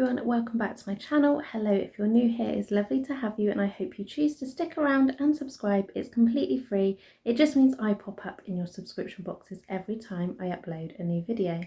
everyone, welcome back to my channel. Hello, if you're new here, it's lovely to have you and I hope you choose to stick around and subscribe. It's completely free. It just means I pop up in your subscription boxes every time I upload a new video.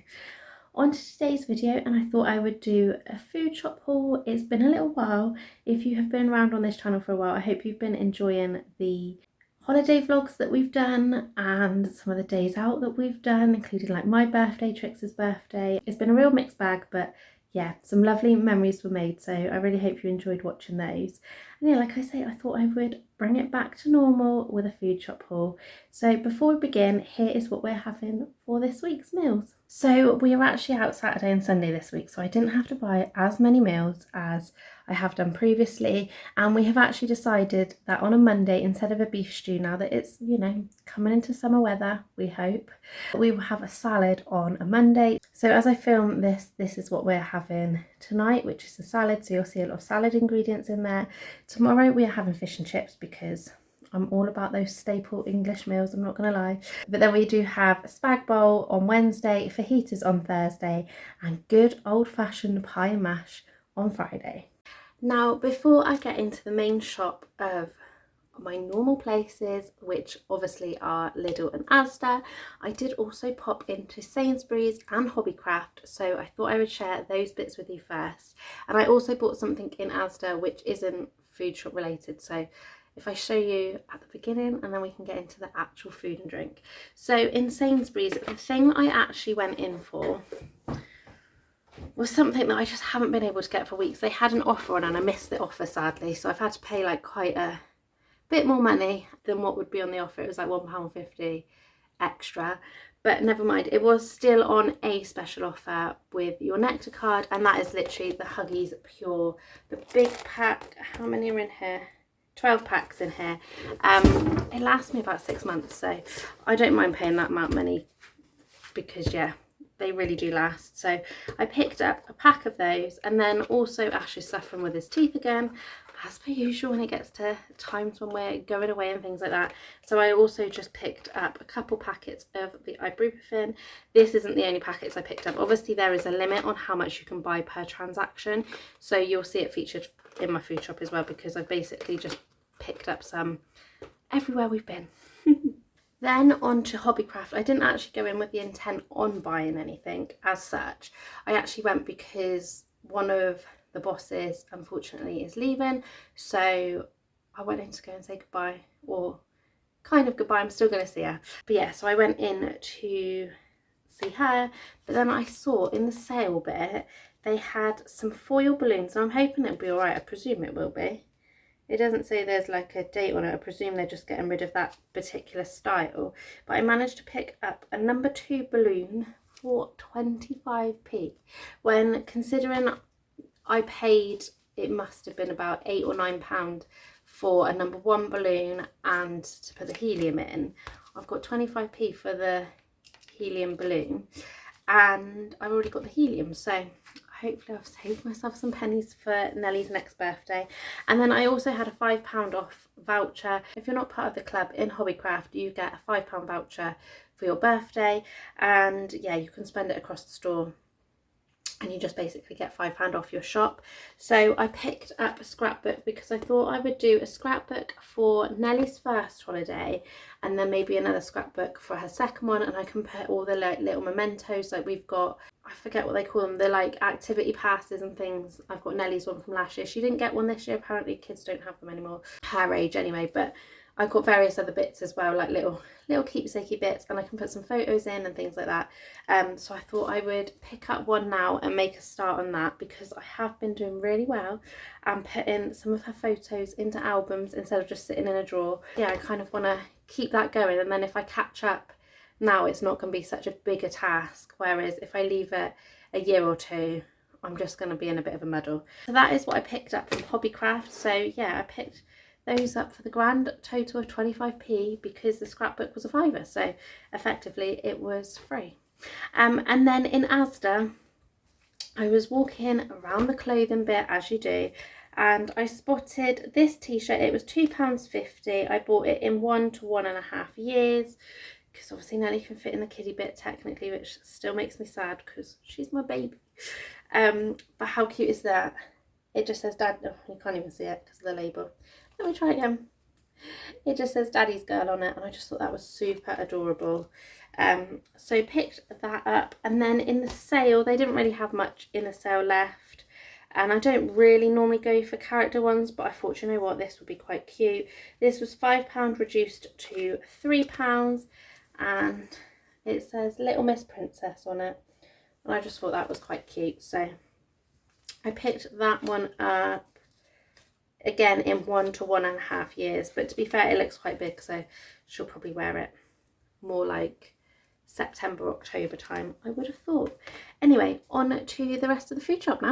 On to today's video, and I thought I would do a food shop haul. It's been a little while. If you have been around on this channel for a while, I hope you've been enjoying the holiday vlogs that we've done and some of the days out that we've done, including like my birthday, Trix's birthday. It's been a real mixed bag, but yeah, some lovely memories were made, so I really hope you enjoyed watching those. And yeah, like I say, I thought I would bring it back to normal with a food shop haul. So before we begin, here is what we're having for this week's meals. So we are actually out Saturday and Sunday this week, so I didn't have to buy as many meals as I have done previously, and we have actually decided that on a Monday, instead of a beef stew, now that it's, you know, coming into summer weather, we hope, we will have a salad on a Monday. So as I film this is what we're having tonight, which is a salad, so you'll see a lot of salad ingredients in there. Tomorrow we are having fish and chips because I'm all about those staple English meals, I'm not gonna lie. But then we do have a spag bowl on Wednesday, fajitas on Thursday, and good old-fashioned pie and mash on Friday. Now, before I get into the main shop of my normal places, which obviously are Lidl and Asda, I did also pop into Sainsbury's and Hobbycraft, so I thought I would share those bits with you first. And I also bought something in Asda which isn't food shop related, so if I show you at the beginning and then we can get into the actual food and drink. So in Sainsbury's, the thing I actually went in for was something that I just haven't been able to get for weeks. They had an offer on and I missed the offer sadly, so I've had to pay like quite a bit more money than what would be on the offer. It was like £1.50 extra, but never mind, it was still on a special offer with your Nectar card, and that is literally the Huggies Pure, the big pack. How many are in here? 12 packs in here. It lasts me about 6 months, so I don't mind paying that amount of money because yeah, they really do last. So I picked up a pack of those, and then also Ash is suffering with his teeth again, as per usual when it gets to times when we're going away and things like that. So I also just picked up a couple packets of the ibuprofen. This isn't the only packets I picked up. Obviously there is a limit on how much you can buy per transaction, so you'll see it featured in my food shop as well, because I've basically just picked up some everywhere we've been. Then on to Hobbycraft. I didn't actually go in with the intent on buying anything as such. I actually went because one of the bosses unfortunately is leaving, so I went in to go and say goodbye, or kind of goodbye. I'm still going to see her, but yeah, so I went in to see her. But then I saw in the sale bit they had some foil balloons, and I'm hoping it'll be alright. I presume it will be. It doesn't say there's like a date on it. I presume they're just getting rid of that particular style. But I managed to pick up a number 2 balloon for 25p. When considering I paid, it must have been about £8 or £9 for a number 1 balloon and to put the helium in. I've got 25p for the helium balloon, and I've already got the helium, so hopefully I've saved myself some pennies for Nellie's next birthday. And then I also had a £5 off voucher. If you're not part of the club in Hobbycraft, you get a £5 voucher for your birthday, and yeah, you can spend it across the store and you just basically get £5 off your shop. So I picked up a scrapbook because I thought I would do a scrapbook for Nellie's first holiday and then maybe another scrapbook for her second one, and I can put all the like little mementos. Like we've got, I forget what they call them, the like activity passes and things. I've got Nellie's one from last year. She didn't get one this year, apparently kids don't have them anymore, her age anyway, but I've got various other bits as well, like little keepsakey bits, and I can put some photos in and things like that. So I thought I would pick up one now and make a start on that, because I have been doing really well and putting some of her photos into albums instead of just sitting in a drawer. Yeah, I kind of want to keep that going, and then if I catch up now, it's not going to be such a bigger task, whereas if I leave it a year or two, I'm just going to be in a bit of a muddle. So that is what I picked up from Hobbycraft. So yeah, I picked those up for the grand total of 25p because the scrapbook was a £5, so effectively it was free. And then in Asda, I was walking around the clothing bit as you do, and I spotted this t-shirt. It was £2.50. I bought it in 1 to 1.5 years. because obviously Nelly can fit in the kiddie bit technically, which still makes me sad because she's my baby. But how cute is that? It just says Dad. Oh, you can't even see it because of the label. Let me try again. It just says Daddy's Girl on it, and I just thought that was super adorable. So picked that up, and then in the sale, they didn't really have much in the sale left, and I don't really normally go for character ones, but I thought, you know what, this would be quite cute. This was £5 reduced to £3, and it says Little Miss Princess on it, and I just thought that was quite cute, so I picked that one up. Again, in 1 to 1.5 years, but to be fair, it looks quite big, so she'll probably wear it more like September, October time, I would have thought. Anyway, on to the rest of the food shop now.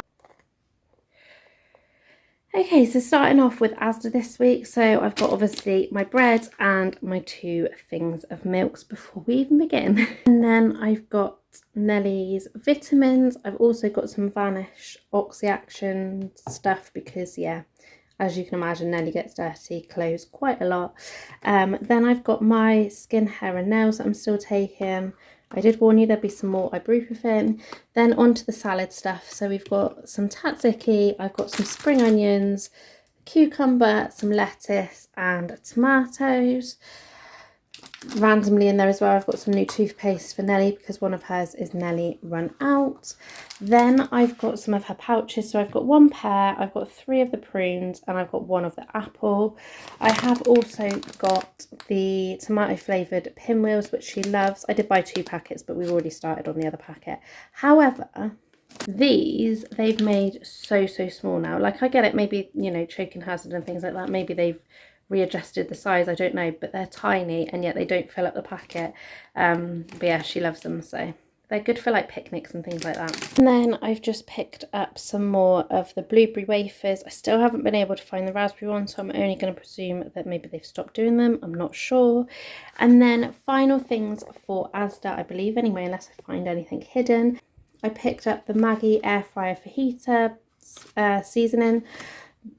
Okay, so starting off with Asda this week. So I've got obviously my bread and my 2 things of milks before we even begin. And then I've got Nelly's vitamins. I've also got some Vanish Oxy Action stuff because, yeah, as you can imagine, Nelly gets dirty clothes quite a lot. Then I've got my skin, hair and nails that I'm still taking. I did warn you there'd be some more ibuprofen. Then on to the salad stuff. So we've got some tzatziki, I've got some spring onions, cucumber, some lettuce and tomatoes. Randomly in there as well, I've got some new toothpaste for Nelly because one of hers is Nelly run out. Then I've got some of her pouches. So I've got 1 pear, I've got 3 of the prunes, and I've got 1 of the apple. I have also got the tomato flavoured pinwheels, which she loves. I did buy 2 packets, but we've already started on the other packet. However, these they've made so small now. Like, I get it, maybe, you know, choking hazard and things like that, maybe they've readjusted the size, I don't know, but they're tiny and yet they don't fill up the packet. But yeah, she loves them, so they're good for like picnics and things like that. And then I've just picked up some more of the blueberry wafers. I still haven't been able to find the raspberry one, so I'm only going to presume that maybe they've stopped doing them, I'm not sure. And then final things for Asda, I believe anyway, unless I find anything hidden. I picked up the Maggi air fryer fajita seasoning.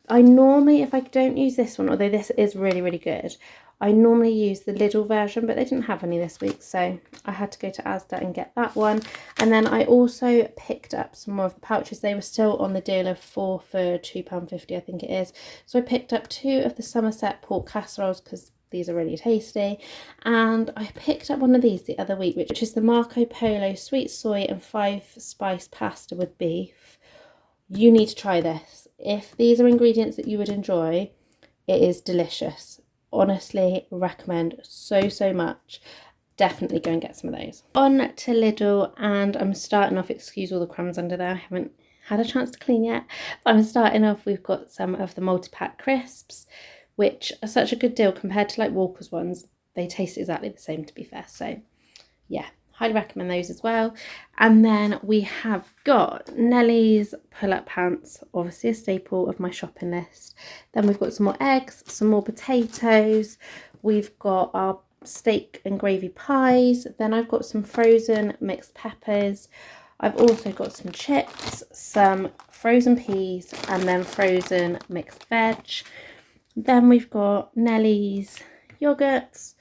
I normally, if I don't use this one, although this is really good, I normally use the Lidl version, but they didn't have any this week, so I had to go to Asda and get that one. And then I also picked up some more of the pouches. They were still on the deal of 4 for £2.50, I think it is. So I picked up 2 of the Somerset pork casseroles because these are really tasty. And I picked up one of these the other week, which is the Marco Polo sweet soy and 5-spice pasta with beef. You need to try this. If these are ingredients that you would enjoy, it is delicious. Honestly, recommend so much. Definitely go and get some of those. On to Lidl, and I'm starting off, excuse all the crumbs under there, I haven't had a chance to clean yet. But I'm starting off, we've got some of the multi-pack crisps, which are such a good deal compared to like Walker's ones. They taste exactly the same, to be fair, so yeah. Highly recommend those as well. And then we have got Nelly's pull-up pants, obviously a staple of my shopping list. Then we've got some more eggs, some more potatoes. We've got our steak and gravy pies. Then I've got some frozen mixed peppers. I've also got some chips, some frozen peas, and then frozen mixed veg. Then we've got Nelly's yogurts.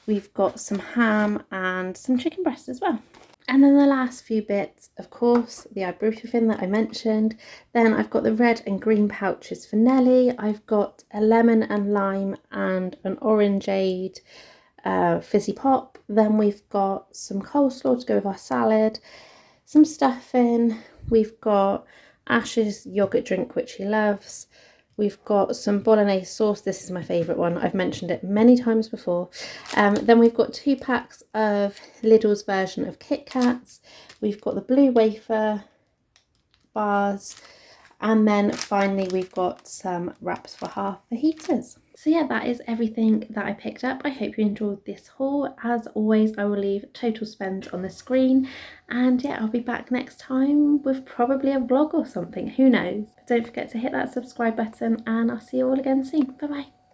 We've got some ham and some chicken breast as well. And then the last few bits, of course, the ibuprofen that I mentioned. Then I've got the red and green pouches for Nelly. I've got a lemon and lime and an orangeade fizzy pop. Then we've got some coleslaw to go with our salad, some stuffing. We've got Ash's yogurt drink, which he loves. We've got some bolognese sauce. This is my favourite one. I've mentioned it many times before. Then we've got 2 packs of Lidl's version of Kit Kats. We've got the blue wafer bars. And then finally we've got some wraps for half fajitas. So yeah, that is everything that I picked up. I hope you enjoyed this haul. As always, I will leave total spend on the screen. And yeah, I'll be back next time with probably a vlog or something. Who knows? But don't forget to hit that subscribe button and I'll see you all again soon. Bye bye.